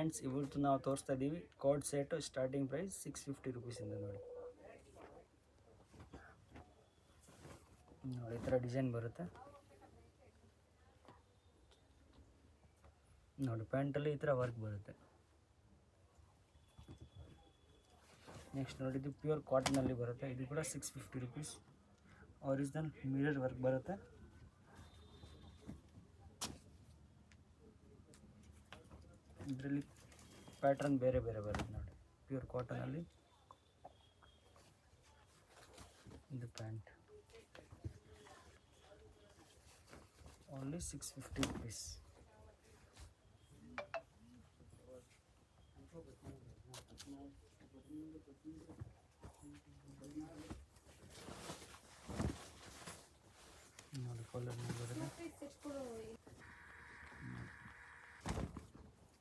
Friends ಇವತ್ತು ನಾವು ತೋರಿಸ್ತಾ ಇದ್ದೀವಿ ಕೋಡ್ ಸೆಟ್ ಸ್ಟಾರ್ಟಿಂಗ್ ಪ್ರೈಸ್ 650 ರೂಪೀಸಿಂದ ನೋಡಿ. ಈ ಥರ ಡಿಸೈನ್ ಬರುತ್ತೆ ನೋಡಿ. ಪ್ಯಾಂಟಲ್ಲಿ ಈ ಥರ ವರ್ಕ್ ಬರುತ್ತೆ. ನೆಕ್ಸ್ಟ್ ನೋಡಿ, ಇದು ಪ್ಯೂರ್ ಕಾಟನಲ್ಲಿ ಬರುತ್ತೆ. ಇದು ಕೂಡ 650 ರೂಪೀಸ್. ಒರಿಜಿನಲ್ ಮಿರರ್ ವರ್ಕ್ ಬರುತ್ತೆ. ಇದರಲ್ಲಿ ಪ್ಯಾಟ್ರನ್ ಬೇರೆ ಬೇರೆ ಬರುತ್ತೆ ನೋಡಿ. ಪ್ಯೂರ್ ಕಾಟನಲ್ಲಿ ಇದು ಪ್ಯಾಂಟ್ ಓನ್ಲಿ 650 ರೂಪೀಸ್. ನೋಡಿ ಕಲರ್ ಬರುತ್ತೆ.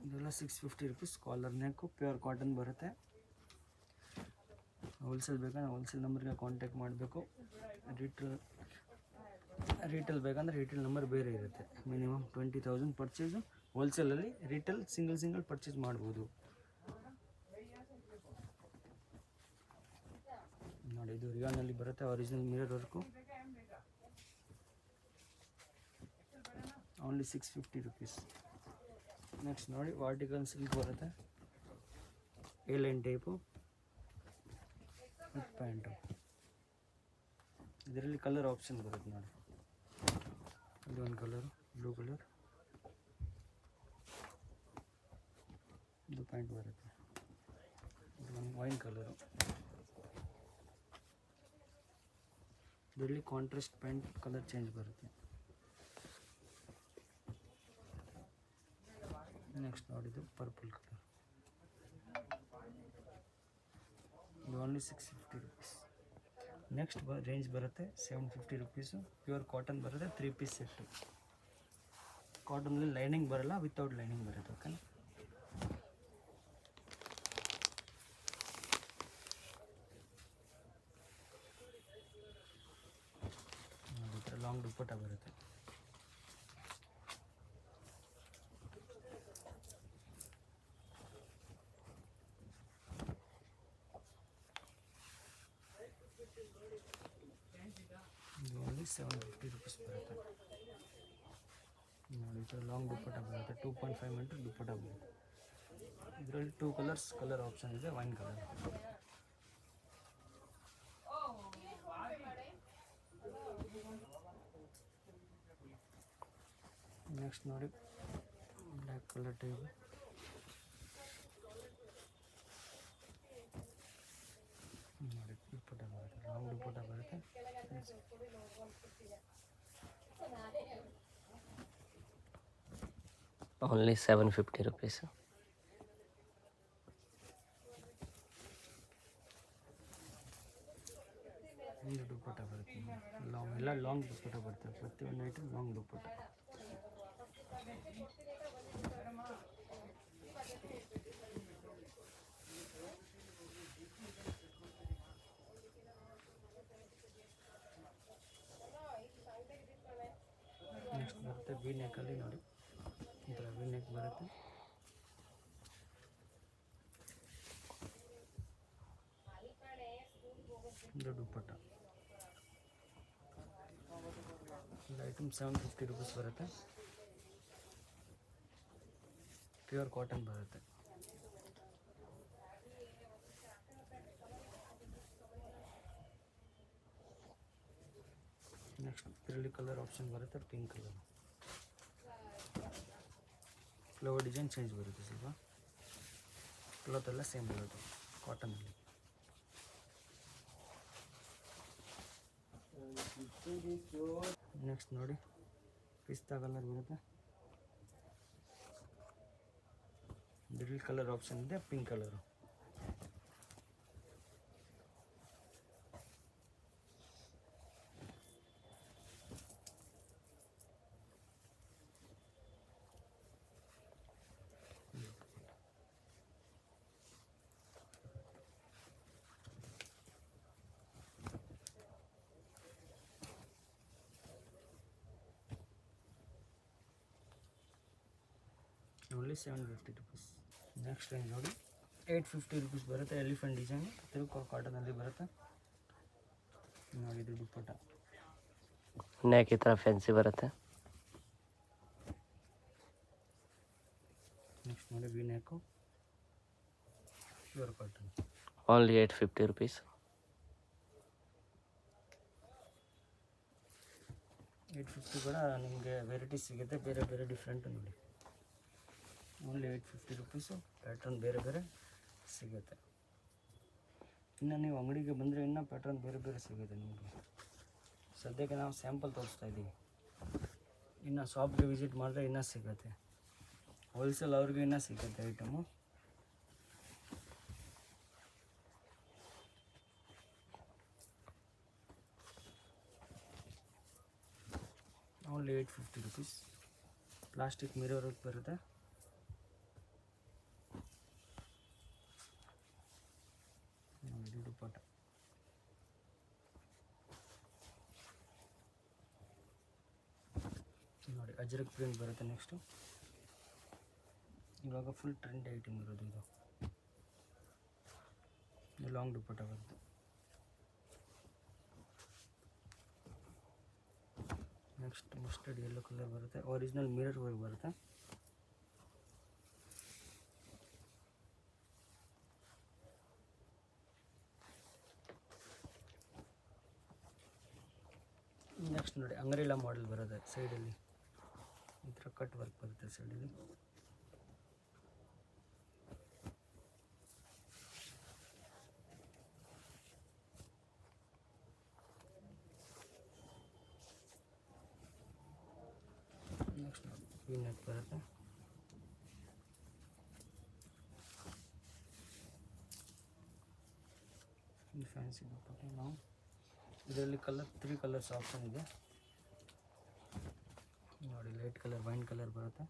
ಇದೆಲ್ಲ 650 rupees. Collar neck pure cotton ಬರುತ್ತೆ. ಹೋಲ್ಸೇಲ್ ಬೇಕಂದ್ರೆ ಹೋಲ್ಸೇಲ್ ನಂಬರ್ಗೆ ಕಾಂಟ್ಯಾಕ್ಟ್ ಮಾಡಬೇಕು. ರೀಟೇಲ್ ಬೇಕಂದ್ರೆ ರೀಟೇಲ್ ನಂಬರ್ ಬೇರೆ ಇರುತ್ತೆ. Minimum 20,000 purchase. ಹೋಲ್ಸೇಲಲ್ಲಿ ರೀಟೇಲ್ ಸಿಂಗಲ್ ಪರ್ಚೇಸ್ ಮಾಡ್ಬೋದು ನೋಡಿ. ಇದು ರಿಯಾನಲ್ಲಿ ಬರುತ್ತೆ. Original mirror work only 650 rupees. Next ನೋಡಿ, ವರ್ಟಿಕಲ್ ಸಿಲ್ಕ್ ಬರುತ್ತೆ. A line type with pant. ಇದರಲ್ಲಿ ಕಲರ್ ಆಪ್ಷನ್ ಬರುತ್ತೆ ನೋಡಿ. ಇದು ಒಂದು ಕಲರು ಬ್ಲೂ ಕಲರ್, ಇದು ಪ್ಯಾಂಟ್ ಬರುತ್ತೆ. ಇದು ಒಂದು ವೈನ್ ಕಲರು. ಇದರಲ್ಲಿ ಕಾಂಟ್ರಾಸ್ಟ್ ಪ್ಯಾಂಟ್ ಕಲರ್ ಚೇಂಜ್ ಬರುತ್ತೆ. ನೆಕ್ಸ್ಟ್ ನೋಡಿದ್ದು ಪರ್ಪಲ್ ಕಲರ್. ಇದು ಓನ್ಲಿ 650 ರೂಪೀಸ್. ನೆಕ್ಸ್ಟ್ ರೇಂಜ್ ಬರುತ್ತೆ 750 ರೂಪೀಸು. ಪ್ಯೂರ್ ಕಾಟನ್ ಬರುತ್ತೆ. 3 ಪೀಸ್ ಸೆಟ್ಟು. ಕಾಟನಲ್ಲಿ ಲೈನಿಂಗ್ ಬರಲ್ಲ, ವಿತೌಟ್ ಲೈನಿಂಗ್ ಬರುತ್ತೆ. ಓಕೆನಾ. ಈ ಥರ ಲಾಂಗ್ ದುಪ್ಪಟ್ಟ ಬರುತ್ತೆ. ಇದು ಓನ್ಲಿ 750 ರೂಪೀಸ್ ಬರುತ್ತೆ ನೋಡಿ. ಈ ಥರ ಲಾಂಗ್ ದುಪ್ಪಟ್ಟ ಬರುತ್ತೆ. 2.5 ಮೀಟರ್ ದುಪ್ಪಟ್ಟ ಬರುತ್ತೆ. ಇದರಲ್ಲಿ 2 ಕಲರ್ ಆಪ್ಷನ್ ಇದೆ. Wine colour. ನೆಕ್ಸ್ಟ್ ನೋಡಿ, ಬ್ಲ್ಯಾಕ್ ಕಲರ್ ಟೈಪ್. ನೋಡಿ ದುಪ್ಪಟ್ಟ ಬರುತ್ತೆ. ಲಾಂಗ್ ದುಪ್ಪಟ್ಟ ಬರುತ್ತೆ. Only 750 rupees. ಒಂದು ದುಪ್ಪಟ್ಟ ಬರುತ್ತೆ. ಎಲ್ಲ ಲಾಂಗ್ ದುಪ್ಪಟ್ಟ ಬರುತ್ತೆ. ಪ್ರತಿಯೊಂದು ಐಟಮ್ ಲಾಂಗ್ ದುಪ್ಪಟ್ಟ. ನೆಕ್ಸ್ಟ್ ಬರುತ್ತೆ ವಿ ನೆಕ್ಕಲ್ಲಿ ನೋಡಿ. ಈ ಥರ ವಿ ನೆಕ್ ಬರುತ್ತೆ. ಇದು ದುಪ್ಪಟ್ಟ. ಒಂದು ಐಟಮ್ 750 ರೂಪೀಸ್ ಬರುತ್ತೆ. ಪ್ಯೂರ್ ಕಾಟನ್ ಬರುತ್ತೆ. ನೆಕ್ಸ್ಟ್ ಇದರಲ್ಲಿ ಕಲರ್ ಆಪ್ಷನ್ ಬರುತ್ತೆ. Pink colour. Flower design change ಬರುತ್ತೆ ಸ್ವಲ್ಪ. ಕ್ಲಾತ್ ಎಲ್ಲ ಸೇಮ್ ಬರುತ್ತೆ ಕಾಟನಲ್ಲಿ. ನೆಕ್ಸ್ಟ್ ನೋಡಿ, ಪಿಸ್ತಾ ಕಲರ್ ಬರುತ್ತೆ. ಇದರಲ್ಲಿ ಕಲರ್ ಆಪ್ಷನ್ ಇದೆ. Pink colour. only 750 rupees. Next range ನೋಡಿ 850 ರುಪೀಸ್ ಬರುತ್ತೆ. ಎಲಿಫೆಂಟ್ ಡಿಸೈನ್ ತಿರುಕೋ ಕಾಟನಲ್ಲಿ ಬರುತ್ತೆ ನೋಡಿ. ಇದು ದುಪ್ಪಟ್ಟ ನೆಕ್ ಈ ಥರ ಫ್ಯಾನ್ಸಿ ಬರುತ್ತೆ. ನೆಕ್ಸ್ಟ್ ನೋಡಿ V neck pure cotton only 850 rupees. 850 ಕೂಡ ನಿಮಗೆ ವೆರೈಟಿ ಸಿಗುತ್ತೆ, ಬೇರೆ ಬೇರೆ ಡಿಫ್ರೆಂಟ್ ನೋಡಿ. Only 850 rupees. ಪ್ಯಾಟ್ರನ್ ಬೇರೆ ಬೇರೆ ಸಿಗುತ್ತೆ. ಇನ್ನು ನೀವು ಅಂಗಡಿಗೆ ಬಂದರೆ ಇನ್ನೂ ಪ್ಯಾಟ್ರನ್ ಬೇರೆ ಬೇರೆ ಸಿಗುತ್ತೆ ನಿಮಗೆ. ಸದ್ಯಕ್ಕೆ ನಾವು ಸ್ಯಾಂಪಲ್ ತೋರಿಸ್ತಾ ಇದ್ದೀವಿ. ಇನ್ನು ಶಾಪ್ಗೆ ವಿಸಿಟ್ ಮಾಡಿದ್ರೆ ಇನ್ನೂ ಸಿಗುತ್ತೆ. ಹೋಲ್ಸೇಲ್ ಅವ್ರಿಗೆ ಇನ್ನೂ ಸಿಗುತ್ತೆ item. Only 850 rupees. Plastic mirror work ಬರುತ್ತೆ. ಇದು ದುಪ್ಪಟ್ಟ ನೋಡಿ, ಅಜ್ರಕ್ ಪ್ರಿಂಟ್ ಬರುತ್ತೆ. ನೆಕ್ಸ್ಟು ಇವಾಗ ಫುಲ್ ಟ್ರೆಂಡ್ ಐಟಮ್ ಇರೋದು ಇದು. ಲಾಂಗ್ ದುಪ್ಪಟ್ಟ ಬರುತ್ತೆ. ನೆಕ್ಸ್ಟ್ ಮಸ್ಟರ್ಡ್ ಯೆಲ್ಲೋ ಕಲರ್ ಬರುತ್ತೆ. ಒರಿಜಿನಲ್ ಮಿರರ್ ವರ್ಕ್ ಬರುತ್ತೆ. ನೆಕ್ಸ್ಟ್ ನೋಡಿ ಅಂಗ್ರೆಲಾ ಮಾಡೆಲ್ ಬರುತ್ತೆ. ಸೈಡಲ್ಲಿ ಈ ಥರ ಕಟ್ ವರ್ಕ್ ಬರುತ್ತೆ ಸೈಡಲ್ಲಿ. ನೆಕ್ಸ್ಟ್ ನೋಡಿ ವಿ ನೆಕ್ ಬರುತ್ತೆ. ಈ ಫ್ಯಾನ್ಸಿ ದುಪ್ಪಟ್ಟ ನಾವು ಇದರಲ್ಲಿ ಕಲರ್ 3 ಕಲರ್ಸ್ ಆಪ್ಷನ್ ಇದೆ ನೋಡಿ. ಲೈಟ್ ಕಲರ್, ವೈನ್ ಕಲರ್ ಬರುತ್ತೆ.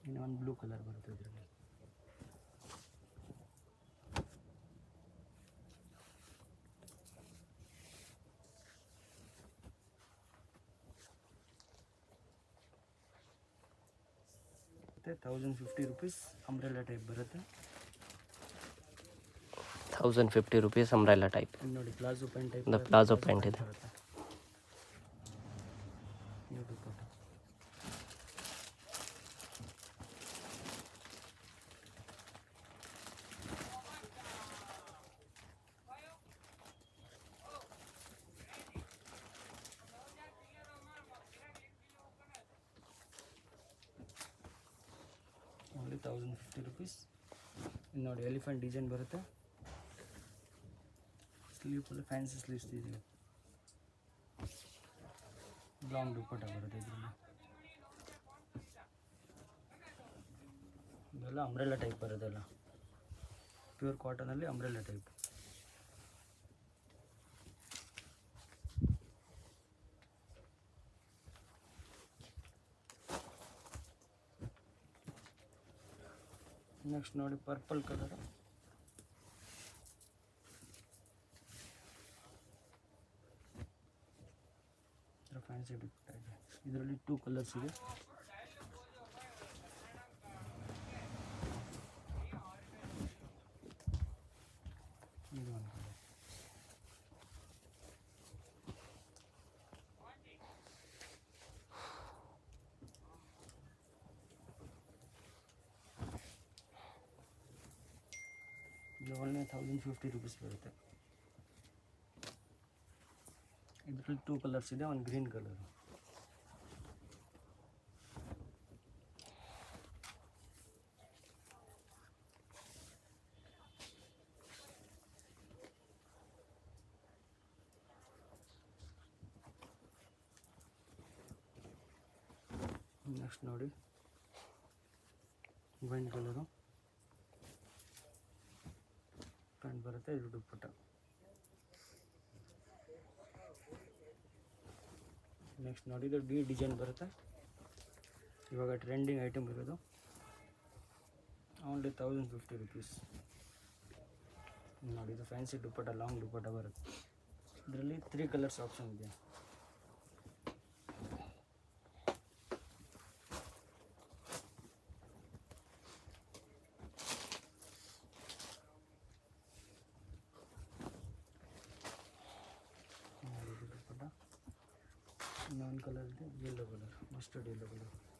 ಇನ್ನು ಒಂದು ಬ್ಲೂ ಕಲರ್ ಬರುತ್ತೆ ಇದರಲ್ಲಿ. ಮತ್ತು 1050 ರುಪೀಸ್ ಅಂಬ್ರೆಲಾ ಟೈಪ್ ಬರುತ್ತೆ. 1050 ರುಪೀಸ್ ಅಂಬ್ರೆಲಾ ಟೈಪ್. ನೋಡಿ ಪ್ಲಾಜೋ ಪ್ಯಾಂಟ್ ಟೈಪ್. ಇದು ಪ್ಲಾಜೋ ಪ್ಯಾಂಟ್ ಇದೆ. ಇದು ದುಪ್ಪಟ್ಟ. Only 1050 rupees. ನೋಡಿ ಎಲಿಫೆಂಟ್ ಡಿಸೈನ್ ಬರುತ್ತೆ. ಸ್ಲೀವ್ ಫುಲ್ ಫ್ಯಾನ್ಸಿ ಸ್ಲೀವ್ಸ್ ಇದೆ. ಲಾಂಗ್ ದುಪ್ಪಟ್ಟ ಬರುತ್ತೆ ಇದರಲ್ಲಿ. ಇದೆಲ್ಲ ಅಂಬ್ರೆಲಾ ಟೈಪ್ ಬರೋದಲ್ಲ, ಪ್ಯೂರ್ ಕಾಟನಲ್ಲಿ ಅಂಬ್ರೆಲಾ ಟೈಪ್. ನೆಕ್ಸ್ಟ್ ನೋಡಿ ಪರ್ಪಲ್ ಕಲರ್. ಫ್ಯಾನ್ಸಿ ದುಪ್ಪಟ್ಟ ಇದೆ. ಇದರಲ್ಲಿ 2 ಕಲರ್ಸ್ ಇದೆ. ಇದು ಒಂದು ಕಲರ್. ಇದು ಒಳ್ಳೆ 1050 ರುಪೀಸ್ ಬರುತ್ತೆ. ಇದರಲ್ಲಿ 2 ಕಲರ್ಸ್ ಇದೆ. ಒಂದು ಗ್ರೀನ್ ಕಲರ್. ನೆಕ್ಸ್ಟ್ ನೋಡಿ ವೈನ್ ಕಲರು ಪ್ಯಾಂಟ್ ಬರುತ್ತೆ. ಇದು ದುಪ್ಪಟ್ಟ. ನೆಕ್ಸ್ಟ್ ನೋಡಿ ಇದು ಡಿ ಡಿಸೈನ್ ಬರುತ್ತೆ. ಇವಾಗ ಟ್ರೆಂಡಿಂಗ್ ಐಟಮ್ ಇರೋದು. Only 1050 rupees. ನೋಡಿ ಇದು ಫ್ಯಾನ್ಸಿ ದುಪ್ಪಟ್ಟ, ಲಾಂಗ್ ದುಪ್ಪಟ್ಟ ಬರುತ್ತೆ. ಇದರಲ್ಲಿ 3 ಕಲರ್ಸ್ ಆಪ್ಷನ್ ಇದೆ. ಕಲರ್ ಇದೆ, yellow colour, mustard yellow colour.